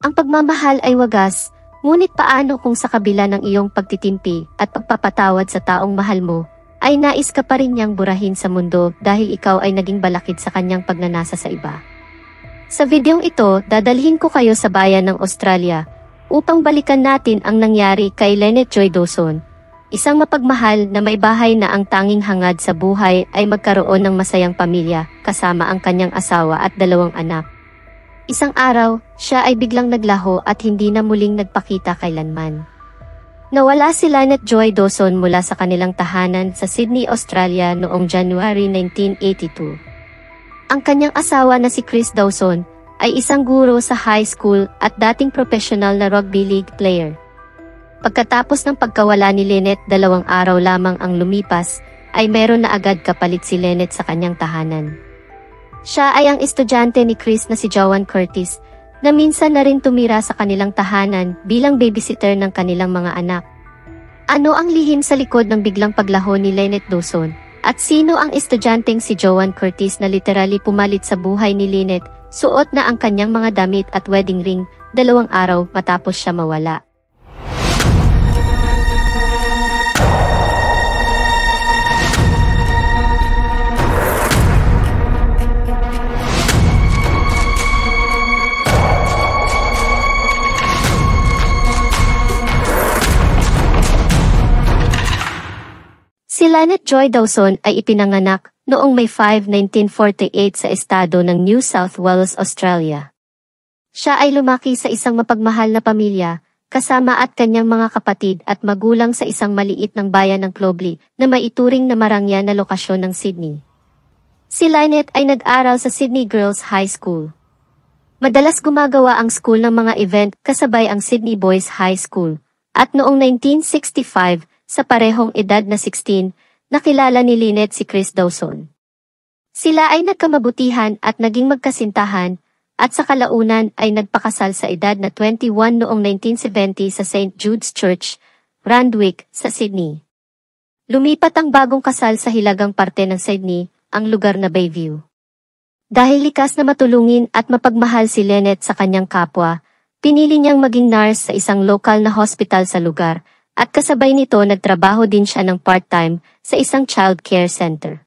Ang pagmamahal ay wagas, ngunit paano kung sa kabila ng iyong pagtitimpi at pagpapatawad sa taong mahal mo, ay nais ka pa rin niyang burahin sa mundo dahil ikaw ay naging balakid sa kanyang pagnanasa sa iba? Sa videong ito, dadalhin ko kayo sa bayan ng Australia upang balikan natin ang nangyari kay Lynette Joy Dawson, isang mapagmahal na may bahay na ang tanging hangad sa buhay ay magkaroon ng masayang pamilya kasama ang kanyang asawa at 2 anak. Isang araw, siya ay biglang naglaho at hindi na muling nagpakita kailanman. Nawala si Lynette Joy Dawson mula sa kanilang tahanan sa Sydney, Australia noong January 1982. Ang kanyang asawa na si Chris Dawson ay isang guro sa high school at dating professional na rugby league player. Pagkatapos ng pagkawala ni Lynette 2 araw lamang ang lumipas, ay meron na agad kapalit si Lynette sa kanyang tahanan. Siya ay ang estudyante ni Chris na si Joanne Curtis, na minsan na rin tumira sa kanilang tahanan bilang babysitter ng kanilang mga anak. Ano ang lihim sa likod ng biglang paglaho ni Lynette Dawson? At sino ang estudyanteng si Joanne Curtis na literally pumalit sa buhay ni Lynette, suot na ang kanyang mga damit at wedding ring 2 araw matapos siya mawala? Si Lynette Joy Dawson ay ipinanganak noong May 5, 1948 sa estado ng New South Wales, Australia. Siya ay lumaki sa isang mapagmahal na pamilya, kasama at kanyang mga kapatid at magulang sa isang maliit ng bayan ng Clovelly na maituring na marangya na lokasyon ng Sydney. Si Lynette ay nag-aral sa Sydney Girls High School. Madalas gumagawa ang school ng mga event kasabay ang Sydney Boys High School, at noong 1965, sa parehong edad na 16, nakilala ni Lynette si Chris Dawson. Sila ay nagkamabutihan at naging magkasintahan, at sa kalaunan ay nagpakasal sa edad na 21 noong 1970 sa St. Jude's Church, Randwick, sa Sydney. Lumipat ang bagong kasal sa hilagang parte ng Sydney, ang lugar na Bayview. Dahil likas na matulungin at mapagmahal si Lynette sa kanyang kapwa, pinili niyang maging nurse sa isang lokal na hospital sa lugar, at kasabay nito nagtrabaho din siya ng part-time sa isang child care center.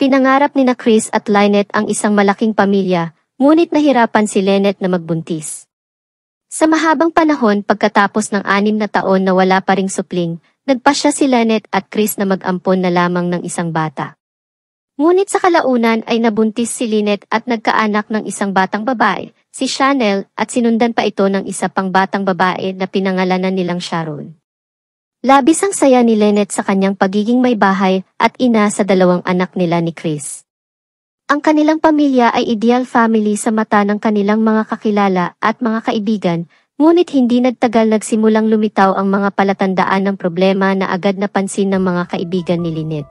Pinangarap ni na Chris at Lynette ang isang malaking pamilya, ngunit nahirapan si Lynette na magbuntis. Sa mahabang panahon pagkatapos ng 6 na taon na wala pa ring supling, nagpasya si Lynette at Chris na mag-ampon na lamang ng isang bata. Ngunit sa kalaunan ay nabuntis si Lynette at nagkaanak ng isang batang babae, si Chanel, at sinundan pa ito ng isa pang batang babae na pinangalanan nilang Sharon. Labis ang saya ni Lynette sa kanyang pagiging may bahay at ina sa 2 anak nila ni Chris. Ang kanilang pamilya ay ideal family sa mata ng kanilang mga kakilala at mga kaibigan, ngunit hindi nagtagal nagsimulang lumitaw ang mga palatandaan ng problema na agad napansin ng mga kaibigan ni Lynette.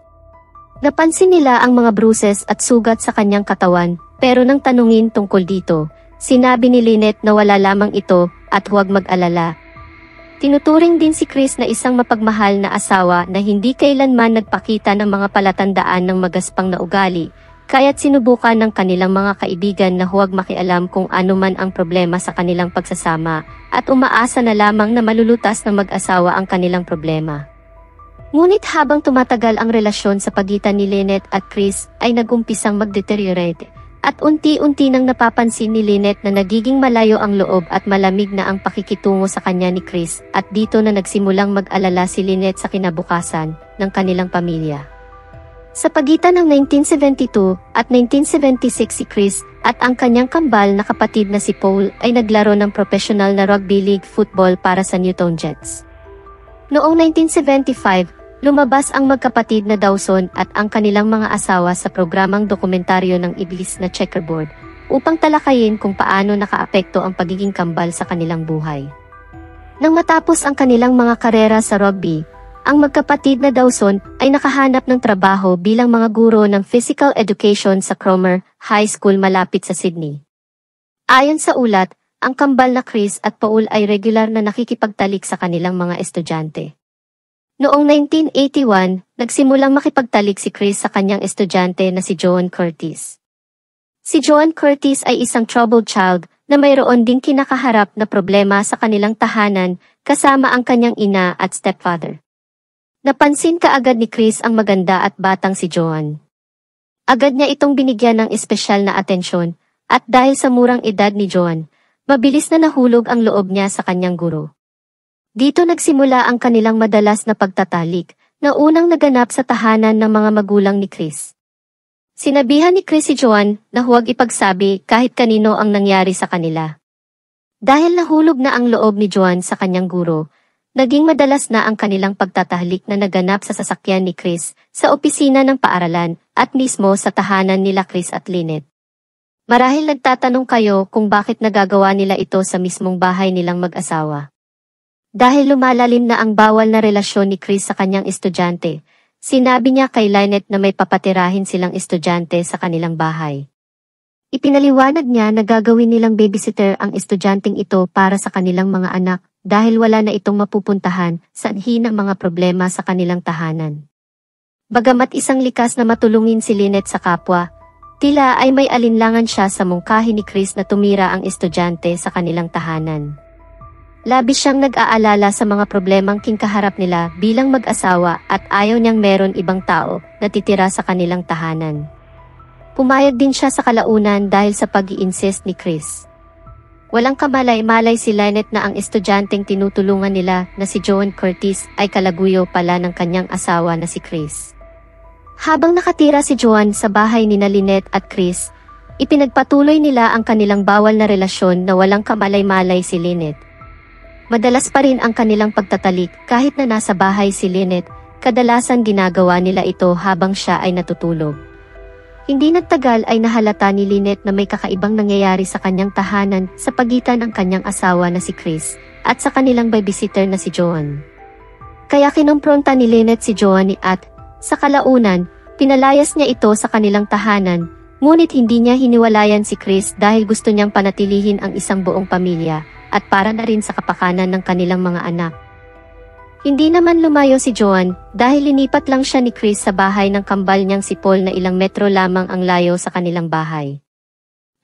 Napansin nila ang mga bruises at sugat sa kanyang katawan, pero nang tanungin tungkol dito, sinabi ni Lynette na wala lamang ito at huwag mag-alala. Tinuturing din si Chris na isang mapagmahal na asawa na hindi kailanman nagpakita ng mga palatandaan ng magaspang na ugali, kaya't sinubukan ng kanilang mga kaibigan na huwag makialam kung ano man ang problema sa kanilang pagsasama, at umaasa na lamang na malulutas ng mag-asawa ang kanilang problema. Ngunit habang tumatagal ang relasyon sa pagitan ni Lynette at Chris ay nag-umpisang mag-deteriorate, at unti-unti nang napapansin ni Lynette na nagiging malayo ang loob at malamig na ang pakikitungo sa kanya ni Chris, at dito na nagsimulang mag-alala si Lynette sa kinabukasan ng kanilang pamilya. Sa pagitan ng 1972 at 1976 si Chris at ang kanyang kambal na kapatid na si Paul ay naglaro ng professional na rugby league football para sa Newtown Jets. Noong 1975, lumabas ang magkapatid na Dawson at ang kanilang mga asawa sa programang dokumentaryo ng Iblis na Checkerboard, upang talakayin kung paano nakaapekto ang pagiging kambal sa kanilang buhay. Nang matapos ang kanilang mga karera sa rugby, ang magkapatid na Dawson ay nakahanap ng trabaho bilang mga guro ng physical education sa Cromer High School malapit sa Sydney. Ayon sa ulat, ang kambal na Chris at Paul ay regular na nakikipagtalik sa kanilang mga estudyante. Noong 1981, nagsimulang makipagtalik si Chris sa kanyang estudyante na si Joanne Curtis. Si Joanne Curtis ay isang troubled child na mayroon ding kinakaharap na problema sa kanilang tahanan kasama ang kanyang ina at stepfather. Napansin kaagad ni Chris ang maganda at batang si Joan. Agad niya itong binigyan ng espesyal na atensyon, at dahil sa murang edad ni Joan, mabilis na nahulog ang loob niya sa kanyang guro. Dito nagsimula ang kanilang madalas na pagtatalik, na unang naganap sa tahanan ng mga magulang ni Chris. Sinabihan ni Chris si Joan na huwag ipagsabi kahit kanino ang nangyari sa kanila. Dahil nahulog na ang loob ni Joan sa kanyang guro, naging madalas na ang kanilang pagtatahalik na naganap sa sasakyan ni Chris, sa opisina ng paaralan, at mismo sa tahanan nila Chris at Lynette. Marahil nagtatanong kayo kung bakit nagagawa nila ito sa mismong bahay nilang mag-asawa. Dahil lumalalim na ang bawal na relasyon ni Chris sa kanyang estudyante, sinabi niya kay Lynette na may papatirahin silang estudyante sa kanilang bahay. Ipinaliwanag niya na gagawin nilang babysitter ang estudyanteng ito para sa kanilang mga anak dahil wala na itong mapupuntahan sanhi ng mga problema sa kanilang tahanan. Bagamat isang likas na matulungin si Lynette sa kapwa, tila ay may alinlangan siya sa mungkahi ni Chris na tumira ang estudyante sa kanilang tahanan. Labis siyang nag-aalala sa mga problemang kinkaharap nila bilang mag-asawa at ayaw niyang meron ibang tao na titira sa kanilang tahanan. Pumayag din siya sa kalaunan dahil sa pag-i-insist ni Chris. Walang kamalay-malay si Lynette na ang estudyanteng tinutulungan nila na si Joan Curtis ay kalaguyo pala ng kanyang asawa na si Chris. Habang nakatira si Joan sa bahay ni Lynette at Chris, ipinagpatuloy nila ang kanilang bawal na relasyon na walang kamalay-malay si Lynette. Madalas pa rin ang kanilang pagtatalik kahit na nasa bahay si Lynette, kadalasan ginagawa nila ito habang siya ay natutulog. Hindi nagtagal ay nahalata ni Lynette na may kakaibang nangyayari sa kanyang tahanan sa pagitan ng kanyang asawa na si Chris at sa kanilang babysitter na si Joan. Kaya kinompronta ni Lynette si Joan at, sa kalaunan, pinalayas niya ito sa kanilang tahanan, ngunit hindi niya hiniwalayan si Chris dahil gusto niyang panatilihin ang isang buong pamilya at para na rin sa kapakanan ng kanilang mga anak. Hindi naman lumayo si Joan dahil linipat lang siya ni Chris sa bahay ng kambal niyang si Paul na ilang metro lamang ang layo sa kanilang bahay.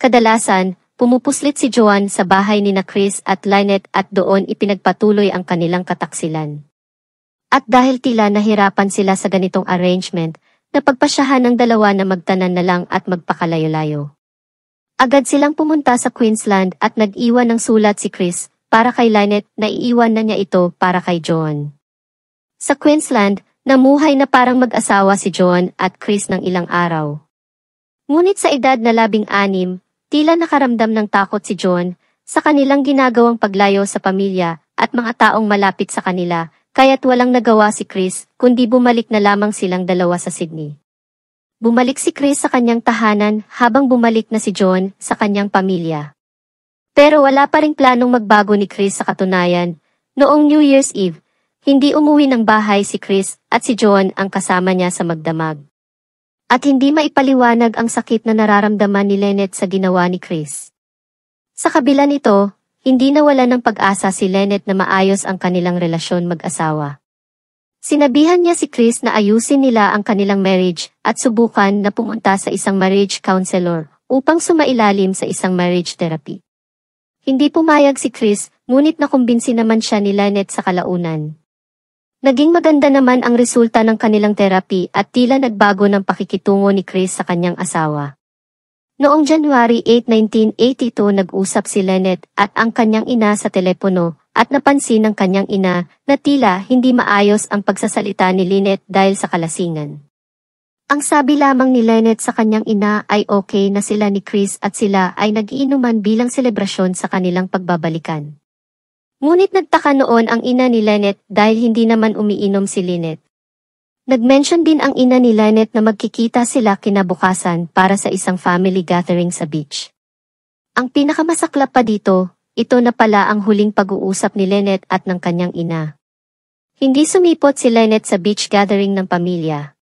Kadalasan, pumupuslit si Joan sa bahay ni Chris at Lynette at doon ipinagpatuloy ang kanilang kataksilan. At dahil tila nahirapan sila sa ganitong arrangement, napagpasyahan ng dalawa na magtanan na lang at magpakalayo-layo. Agad silang pumunta sa Queensland at nag-iwan ng sulat si Chris para kay Lynette na iiwan na niya ito para kay Joan. Sa Queensland, namuhay na parang mag-asawa si Joan at Chris ng ilang araw. Ngunit sa edad na 16, tila nakaramdam ng takot si Joan sa kanilang ginagawang paglayo sa pamilya at mga taong malapit sa kanila, kaya't walang nagawa si Chris kundi bumalik na lamang silang dalawa sa Sydney. Bumalik si Chris sa kanyang tahanan habang bumalik na si Joan sa kanyang pamilya. Pero wala pa ring planong magbago ni Chris sa katunayan. Noong New Year's Eve, hindi umuwi ng bahay si Chris at si Joan ang kasama niya sa magdamag. At hindi maipaliwanag ang sakit na nararamdaman ni Lynette sa ginawa ni Chris. Sa kabila nito, hindi nawala ng pag-asa si Lynette na maayos ang kanilang relasyon mag-asawa. Sinabihan niya si Chris na ayusin nila ang kanilang marriage at subukan na pumunta sa isang marriage counselor upang sumailalim sa isang marriage therapy. Hindi pumayag si Chris, ngunit nakumbinsi naman siya ni Lynette sa kalaunan. Naging maganda naman ang resulta ng kanilang therapy at tila nagbago ng pakikitungo ni Chris sa kanyang asawa. Noong January 8, 1982 nag-usap si Lynette at ang kanyang ina sa telepono at napansin ng kanyang ina na tila hindi maayos ang pagsasalita ni Lynette dahil sa kalasingan. Ang sabi lamang ni Lynette sa kanyang ina ay okay na sila ni Chris at sila ay nag-iinuman bilang selebrasyon sa kanilang pagbabalikan. Ngunit nagtaka noon ang ina ni Lynette dahil hindi naman umiinom si Lynette. Nag-mention din ang ina ni Lynette na magkikita sila kinabukasan para sa isang family gathering sa beach. Ang pinakamasaklap pa dito, ito na pala ang huling pag-uusap ni Lynette at ng kanyang ina. Hindi sumipot si Lynette sa beach gathering ng pamilya.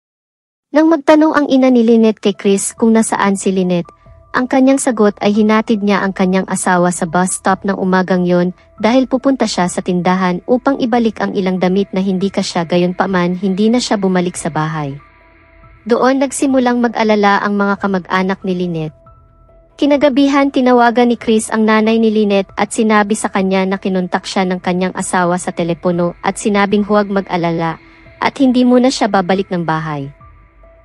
Nang magtanong ang ina ni Lynette kay Chris kung nasaan si Lynette, ang kanyang sagot ay hinatid niya ang kanyang asawa sa bus stop ng umagang yon dahil pupunta siya sa tindahan upang ibalik ang ilang damit na hindi kasya, gayunpaman hindi na siya bumalik sa bahay. Doon nagsimulang mag-alala ang mga kamag-anak ni Lynette. Kinagabihan tinawagan ni Chris ang nanay ni Lynette at sinabi sa kanya na kinontak siya ng kanyang asawa sa telepono at sinabing huwag mag-alala at hindi muna siya babalik ng bahay.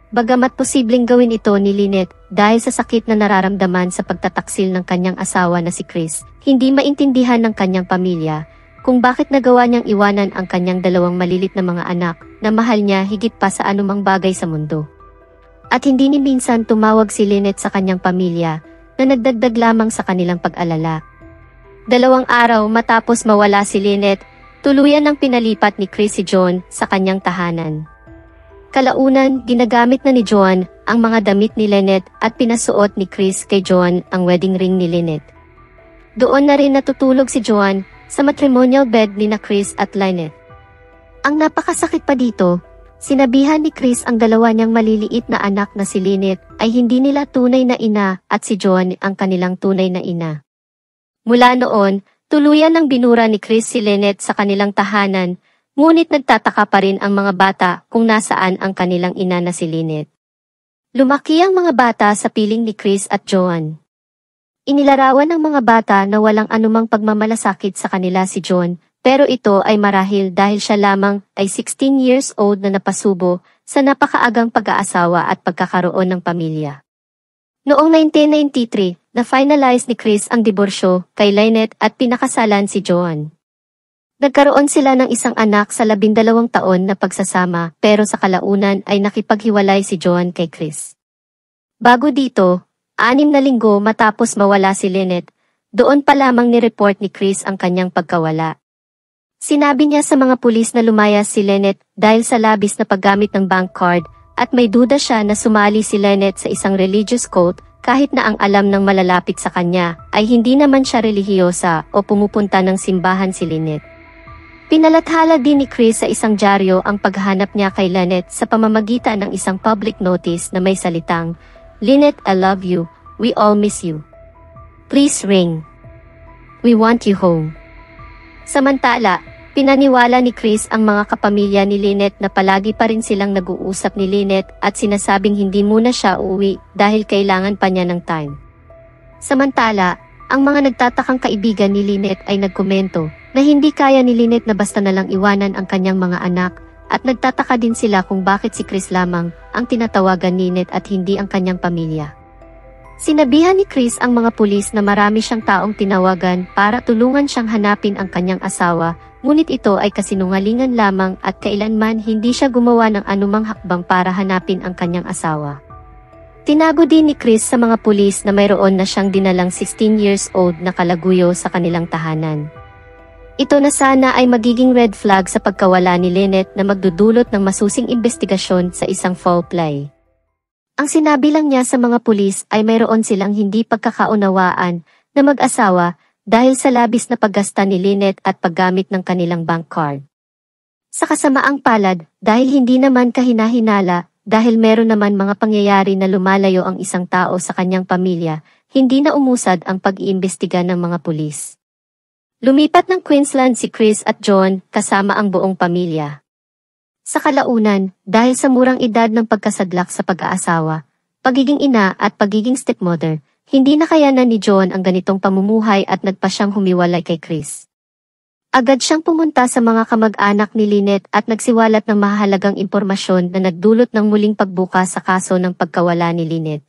Bagamat posibleng gawin ito ni Lynette dahil sa sakit na nararamdaman sa pagtataksil ng kanyang asawa na si Chris, hindi maintindihan ng kanyang pamilya kung bakit nagawa niyang iwanan ang kanyang dalawang malilit na mga anak na mahal niya higit pa sa anumang bagay sa mundo. At hindi ni minsan tumawag si Lynette sa kanyang pamilya na nagdagdag lamang sa kanilang pag-alala. 2 araw matapos mawala si Lynette, tuluyan ng pinalipat ni Chris si John sa kanyang tahanan. Kalaunan, ginagamit na ni John ang mga damit ni Lynette at pinasuot ni Chris kay John ang wedding ring ni Lynette. Doon na rin natutulog si John sa matrimonial bed ni na Chris at Lynette. Ang napakasakit pa dito, sinabihan ni Chris ang dalawa niyang maliliit na anak na si Lynette ay hindi nila tunay na ina at si John ang kanilang tunay na ina. Mula noon, tuluyan ng binura ni Chris si Lynette sa kanilang tahanan, ngunit nagtataka pa rin ang mga bata kung nasaan ang kanilang ina na si Lynette. Lumaki ang mga bata sa piling ni Chris at Joan. Inilarawan ng mga bata na walang anumang pagmamalasakit sa kanila si John, pero ito ay marahil dahil siya lamang ay 16 years old na napasubo sa napakaagang pag-aasawa at pagkakaroon ng pamilya. Noong 1993, na-finalize ni Chris ang diborsyo kay Lynette at pinakasalan si Joan. Nagkaroon sila ng isang anak sa 12 taon na pagsasama pero sa kalaunan ay nakipaghiwalay si Joan kay Chris. Bago dito, 6 na linggo matapos mawala si Lynette, doon pa lamang ni-report ni Chris ang kanyang pagkawala. Sinabi niya sa mga pulis na lumayas si Lynette dahil sa labis na paggamit ng bank card at may duda siya na sumali si Lynette sa isang religious cult kahit na ang alam ng malalapit sa kanya ay hindi naman siya relihiyosa o pumupunta ng simbahan si Lynette. Pinalathala din ni Chris sa isang dyaryo ang paghahanap niya kay Lynette sa pamamagitan ng isang public notice na may salitang, "Lynette, I love you, we all miss you. Please ring. We want you home." Samantala, pinaniwala ni Chris ang mga kapamilya ni Lynette na palagi pa rin silang nag-uusap ni Lynette at sinasabing hindi muna siya uuwi dahil kailangan pa niya ng time. Samantala, ang mga nagtatakang kaibigan ni Lynette ay nagkomento na hindi kaya ni Lynette na basta na lang iwanan ang kanyang mga anak at nagtataka din sila kung bakit si Chris lamang ang tinatawagan ni Lynette at hindi ang kanyang pamilya. Sinabihan ni Chris ang mga pulis na marami siyang taong tinawagan para tulungan siyang hanapin ang kanyang asawa, ngunit ito ay kasinungalingan lamang at kailanman hindi siya gumawa ng anumang hakbang para hanapin ang kanyang asawa. Tinago din ni Chris sa mga pulis na mayroon na siyang dinalang 16 years old na kalaguyo sa kanilang tahanan. Ito na sana ay magiging red flag sa pagkawala ni Lynette na magdudulot ng masusing investigasyon sa isang foul play. Ang sinabi lang niya sa mga pulis ay mayroon silang hindi pagkakaunawaan na mag-asawa dahil sa labis na paggasta ni Lynette at paggamit ng kanilang bank card. Sa kasamaang palad, dahil hindi naman kahinahinala, dahil meron naman mga pangyayari na lumalayo ang isang tao sa kanyang pamilya, hindi na umusad ang pag-iimbestiga ng mga pulis. Lumipat ng Queensland si Chris at John kasama ang buong pamilya. Sa kalaunan, dahil sa murang edad ng pagkasadlak sa pag-aasawa, pagiging ina at pagiging stepmother, hindi na kayanan ni John ang ganitong pamumuhay at nagpa siyang humiwalay kay Chris. Agad siyang pumunta sa mga kamag-anak ni Lynette at nagsiwalat ng mahalagang impormasyon na nagdulot ng muling pagbukas sa kaso ng pagkawala ni Lynette.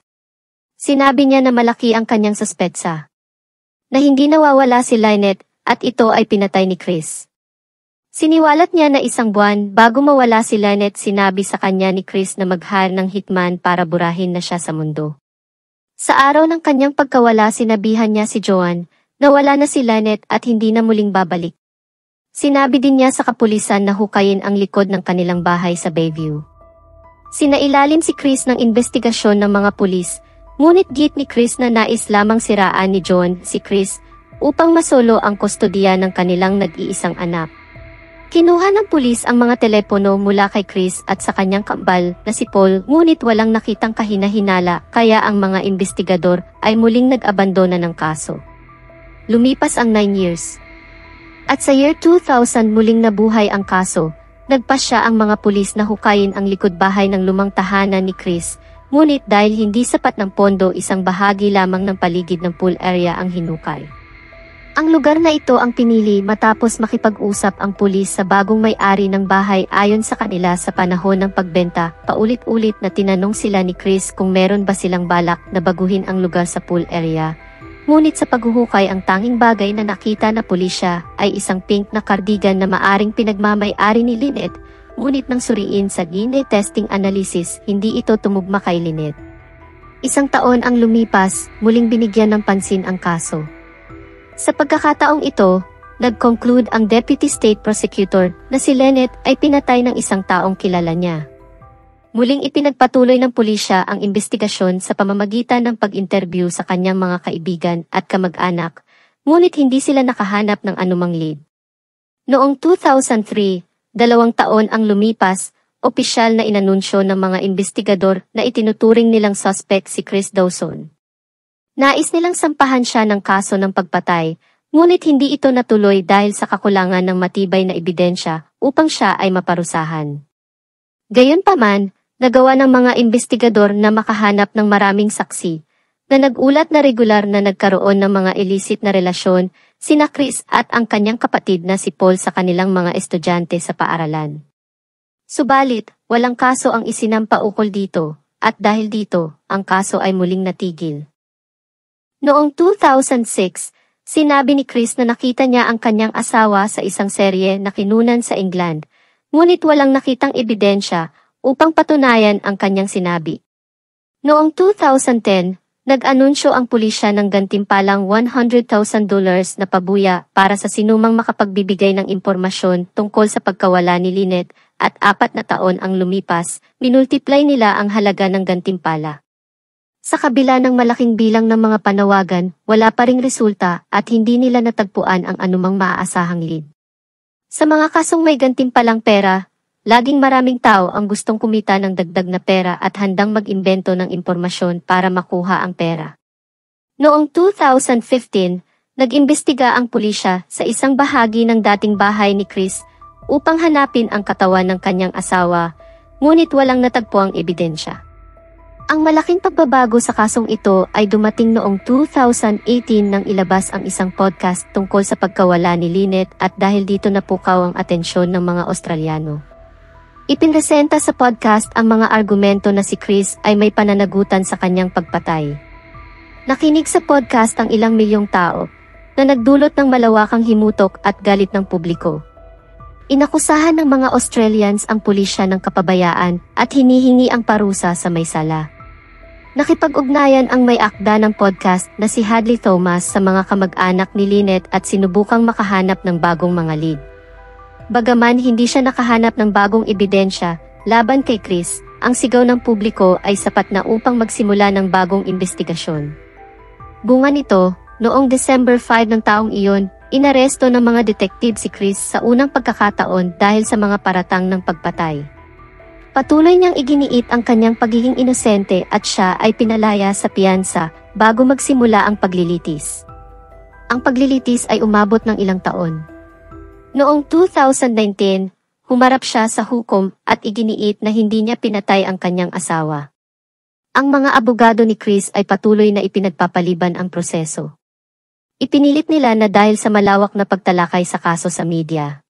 Sinabi niya na malaki ang kanyang suspetsa, na hindi nawawala si Lynette at ito ay pinatay ni Chris. Siniwalat niya na 1 buwan bago mawala si Lynette, sinabi sa kanya ni Chris na mag-hire ng hitman para burahin na siya sa mundo. Sa araw ng kanyang pagkawala, sinabihan niya si Joan na wala na si Lynette at hindi na muling babalik. Sinabi din niya sa kapulisan na hukayin ang likod ng kanilang bahay sa Bayview. Sinailalim si Chris ng investigasyon ng mga pulis, ngunit git ni Chris na nais lamang siraan ni John si Chris upang masolo ang kustodiya ng kanilang nag-iisang anak. Kinuha ng pulis ang mga telepono mula kay Chris at sa kanyang kambal na si Paul, ngunit walang nakitang kahina-hinala kaya ang mga investigador ay muling nag-abandona ng kaso. Lumipas ang 9 years. At sa year 2000 muling nabuhay ang kaso. Nagpasya ang mga pulis na hukayin ang likod bahay ng lumang tahanan ni Chris ngunit dahil hindi sapat ng pondo isang bahagi lamang ng paligid ng pool area ang hinukay. Ang lugar na ito ang pinili matapos makipag-usap ang pulis sa bagong may-ari ng bahay ayon sa kanila sa panahon ng pagbenta. Paulit-ulit na tinanong sila ni Chris kung meron ba silang balak na baguhin ang lugar sa pool area. Ngunit sa paghuhukay ang tanging bagay na nakita na pulisya ay isang pink na cardigan na maaring pinagmamay-ari ni Lynette. Ngunit nang suriin sa DNA testing analysis, hindi ito tumugma kay Lynette. Isang taon ang lumipas, muling binigyan ng pansin ang kaso. Sa pagkakataong ito, nag-conclude ang Deputy State Prosecutor na si Lynette ay pinatay ng isang taong kilala niya. Muling ipinagpatuloy ng pulisya ang investigasyon sa pamamagitan ng pag-interview sa kanyang mga kaibigan at kamag-anak, ngunit hindi sila nakahanap ng anumang lead. Noong 2003, 2 taon ang lumipas, opisyal na inanunsyo ng mga investigador na itinuturing nilang suspect si Chris Dawson. Nais nilang sampahan siya ng kaso ng pagpatay, ngunit hindi ito natuloy dahil sa kakulangan ng matibay na ebidensya upang siya ay maparusahan. Gayunpaman, nagawa ng mga investigador na makahanap ng maraming saksi, na nag-ulat na regular na nagkaroon ng mga illicit na relasyon sina Chris at ang kanyang kapatid na si Paul sa kanilang mga estudyante sa paaralan. Subalit, walang kaso ang isinampa ukol dito, at dahil dito, ang kaso ay muling natigil. Noong 2006, sinabi ni Chris na nakita niya ang kanyang asawa sa isang serye na kinunan sa England, ngunit walang nakitang ebidensya upang patunayan ang kanyang sinabi. Noong 2010, nag-anunsyo ang pulisya ng gantimpalang $100,000 na pabuya para sa sinumang makapagbibigay ng impormasyon tungkol sa pagkawala ni Lynette at 4 na taon ang lumipas, minultiply nila ang halaga ng gantimpala. Sa kabila ng malaking bilang ng mga panawagan, wala pa ring resulta at hindi nila natagpuan ang anumang maaasahang lead. Sa mga kasong may gantimpalang pera, laging maraming tao ang gustong kumita ng dagdag na pera at handang mag-imbento ng impormasyon para makuha ang pera. Noong 2015, nag-imbestiga ang pulisya sa isang bahagi ng dating bahay ni Chris upang hanapin ang katawan ng kanyang asawa, ngunit walang natagpuang ebidensya. Ang malaking pagbabago sa kasong ito ay dumating noong 2018 nang ilabas ang isang podcast tungkol sa pagkawala ni Lynette at dahil dito napukaw ang atensyon ng mga Australiano. Ipinresenta sa podcast ang mga argumento na si Chris ay may pananagutan sa kanyang pagpatay. Nakinig sa podcast ang ilang milyong tao na nagdulot ng malawakang himutok at galit ng publiko. Inakusahan ng mga Australians ang pulisya ng kapabayaan at hinihingi ang parusa sa may sala. Nakipag-ugnayan ang may akda ng podcast na si Hadley Thomas sa mga kamag-anak ni Lynette at sinubukang makahanap ng bagong mga lead. Bagaman hindi siya nakahanap ng bagong ebidensya laban kay Chris, ang sigaw ng publiko ay sapat na upang magsimula ng bagong investigasyon. Bunga nito, noong December 5 ng taong iyon, inaresto ng mga detective si Chris sa unang pagkakataon dahil sa mga paratang ng pagpatay. Patuloy niyang iginiit ang kanyang pagiging inosente at siya ay pinalaya sa piyansa bago magsimula ang paglilitis. Ang paglilitis ay umabot ng ilang taon. Noong 2019, humarap siya sa hukom at iginiit na hindi niya pinatay ang kanyang asawa. Ang mga abogado ni Chris ay patuloy na ipinagpapaliban ang proseso. Ipinilit nila na dahil sa malawak na pagtalakay sa kaso sa media,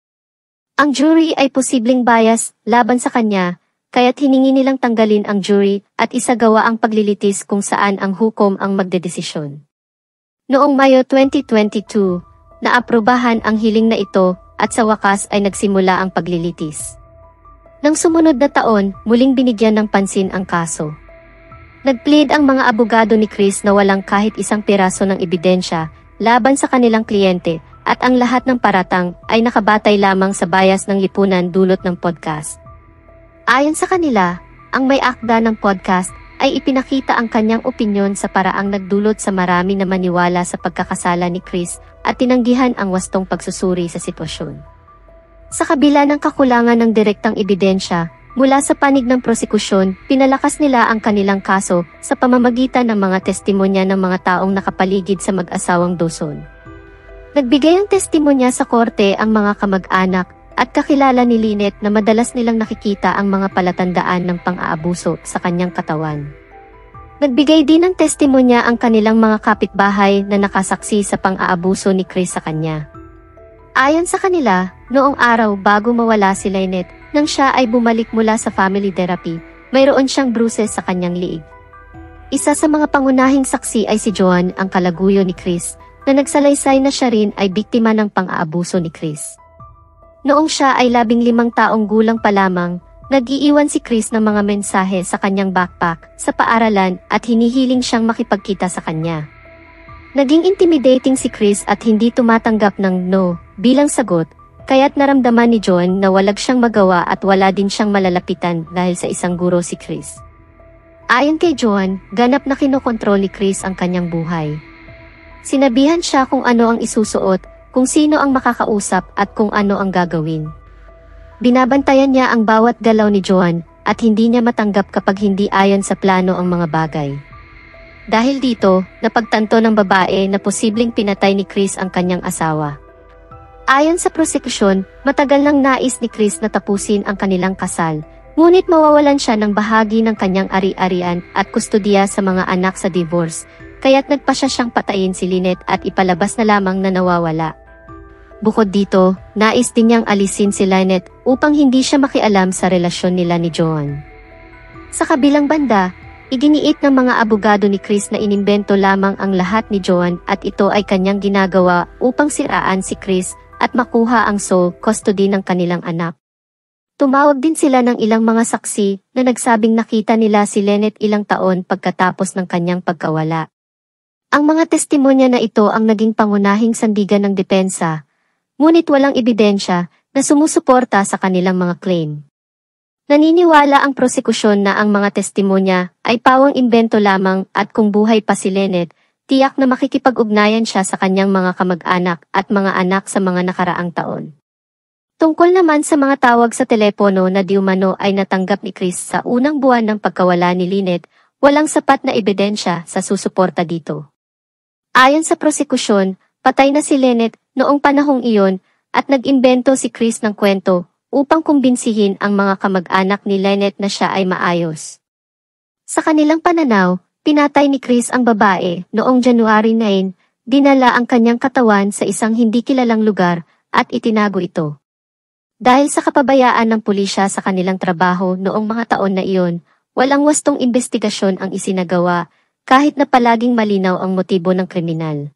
ang jury ay posibleng bias laban sa kanya, kaya't hiningi nilang tanggalin ang jury at isagawa ang paglilitis kung saan ang hukom ang magdedesisyon. Noong Mayo 2022, naaprubahan ang hiling na ito at sa wakas ay nagsimula ang paglilitis. Nang sumunod na taon, muling binigyan ng pansin ang kaso. Nagplead ang mga abogado ni Chris na walang kahit isang piraso ng ebidensya laban sa kanilang kliyente at ang lahat ng paratang ay nakabatay lamang sa bias ng lipunan dulot ng podcast. Ayon sa kanila, ang may akda ng podcast ay ipinakita ang kanyang opinyon sa paraang nagdulot sa marami na maniwala sa pagkakasala ni Chris at tinanggihan ang wastong pagsusuri sa sitwasyon. Sa kabila ng kakulangan ng direktang ebidensya, mula sa panig ng prosekusyon, pinalakas nila ang kanilang kaso sa pamamagitan ng mga testimonya ng mga taong nakapaligid sa mag-asawang Dawson. Nagbigay ang testimonya sa korte ang mga kamag-anak at kakilala ni Lynette na madalas nilang nakikita ang mga palatandaan ng pang-aabuso sa kanyang katawan. Nagbigay din ng testimonya ang kanilang mga kapitbahay na nakasaksi sa pang-aabuso ni Chris sa kanya. Ayon sa kanila, noong araw bago mawala si Lynette, nang siya ay bumalik mula sa family therapy, mayroon siyang bruises sa kanyang liig. Isa sa mga pangunahing saksi ay si Joan, ang kalaguyo ni Chris, na nagsalaysay na siya rin ay biktima ng pang-aabuso ni Chris. Noong siya ay 15 taong gulang pa lamang, nag-iiwan si Chris ng mga mensahe sa kanyang backpack sa paaralan at hinihiling siyang makipagkita sa kanya. Naging intimidating si Chris at hindi tumatanggap ng no bilang sagot, kaya't naramdaman ni John na walag siyang magawa at wala din siyang malalapitan dahil sa isang guro si Chris. Ayon kay John, ganap na kinokontrol ni Chris ang kanyang buhay. Sinabihan siya kung ano ang isusuot, kung sino ang makakausap at kung ano ang gagawin. Binabantayan niya ang bawat galaw ni Joan at hindi niya matanggap kapag hindi ayon sa plano ang mga bagay. Dahil dito, napagtanto ng babae na posibleng pinatay ni Chris ang kanyang asawa. Ayon sa prosekusyon, matagal nang nais ni Chris na tapusin ang kanilang kasal, ngunit mawawalan siya ng bahagi ng kanyang ari-arian at kustodiya sa mga anak sa divorce, kaya't nagpasya siyang patayin si Lynette at ipalabas na lamang na nawawala. Bukod dito, nais din niyang alisin si Lynette upang hindi siya makialam sa relasyon nila ni Joan. Sa kabilang banda, iginiit ng mga abogado ni Chris na inimbento lamang ang lahat ni Joan at ito ay kanyang ginagawa upang siraan si Chris at makuha ang sole custody ng kanilang anak. Tumawag din sila ng ilang mga saksi na nagsabing nakita nila si Lynette ilang taon pagkatapos ng kanyang pagkawala. Ang mga testimonya na ito ang naging pangunahing sandigan ng depensa, ngunit walang ebidensya na sumusuporta sa kanilang mga claim. Naniniwala ang prosekusyon na ang mga testimonya ay pawang imbento lamang at kung buhay pa si Lynette, tiyak na makikipag-ugnayan siya sa kanyang mga kamag-anak at mga anak sa mga nakaraang taon. Tungkol naman sa mga tawag sa telepono na diumano ay natanggap ni Chris sa unang buwan ng pagkawala ni Lynette, walang sapat na ebidensya sa susuporta dito. Ayon sa prosekusyon, patay na si Lynette noong panahong iyon at nag-imbento si Chris ng kwento upang kumbinsihin ang mga kamag-anak ni Lynette na siya ay maayos. Sa kanilang pananaw, pinatay ni Chris ang babae noong January 9, dinala ang kanyang katawan sa isang hindi kilalang lugar at itinago ito. Dahil sa kapabayaan ng pulisya sa kanilang trabaho noong mga taon na iyon, walang wastong investigasyon ang isinagawa kahit na palaging malinaw ang motibo ng kriminal.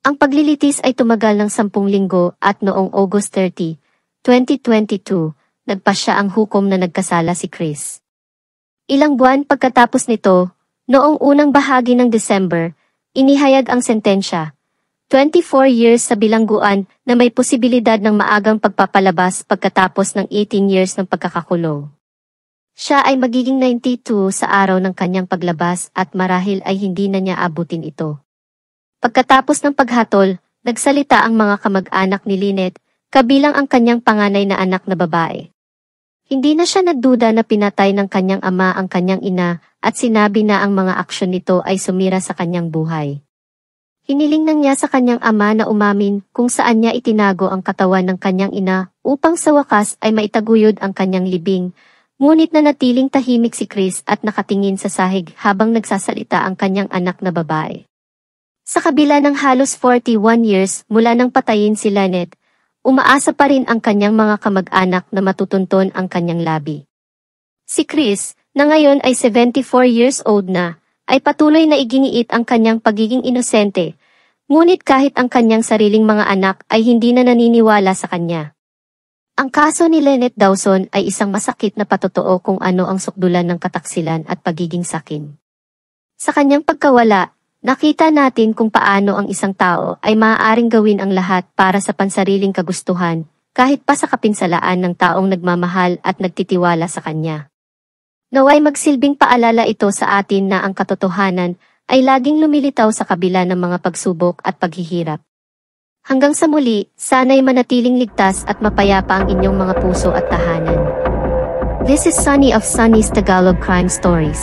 Ang paglilitis ay tumagal ng 10 linggo at noong August 30, 2022, nagpasya ang hukom na nagkasala si Chris. Ilang buwan pagkatapos nito, noong unang bahagi ng December, inihayag ang sentensya. 24 years sa bilangguan na may posibilidad ng maagang pagpapalabas pagkatapos ng 18 years ng pagkakakulong. Siya ay magiging 92 sa araw ng kanyang paglabas at marahil ay hindi na niya abutin ito. Pagkatapos ng paghatol, nagsalita ang mga kamag-anak ni Lynette, kabilang ang kanyang panganay na anak na babae. Hindi na siya nagduda na pinatay ng kanyang ama ang kanyang ina at sinabi na ang mga aksyon nito ay sumira sa kanyang buhay. Hiniling nang niya sa kanyang ama na umamin kung saan niya itinago ang katawan ng kanyang ina upang sa wakas ay maitaguyod ang kanyang libing, ngunit nanatiling tahimik si Chris at nakatingin sa sahig habang nagsasalita ang kanyang anak na babae. Sa kabila ng halos 41 years mula nang patayin si Lynette, umaasa pa rin ang kanyang mga kamag-anak na matutunton ang kanyang labi. Si Chris, na ngayon ay 74 years old na, ay patuloy na iginiit ang kanyang pagiging inosente, ngunit kahit ang kanyang sariling mga anak ay hindi na naniniwala sa kanya. Ang kaso ni Lynette Dawson ay isang masakit na patotoo kung ano ang sukdulan ng kataksilan at pagiging sakim. Sa kanyang pagkawala, nakita natin kung paano ang isang tao ay maaaring gawin ang lahat para sa pansariling kagustuhan, kahit pa sa kapinsalaan ng taong nagmamahal at nagtitiwala sa kanya. Naway magsilbing paalala ito sa atin na ang katotohanan ay laging lumilitaw sa kabila ng mga pagsubok at paghihirap. Hanggang sa muli, sana'y manatiling ligtas at mapayapa ang inyong mga puso at tahanan. This is Sunny of Sunny's Tagalog Crime Stories.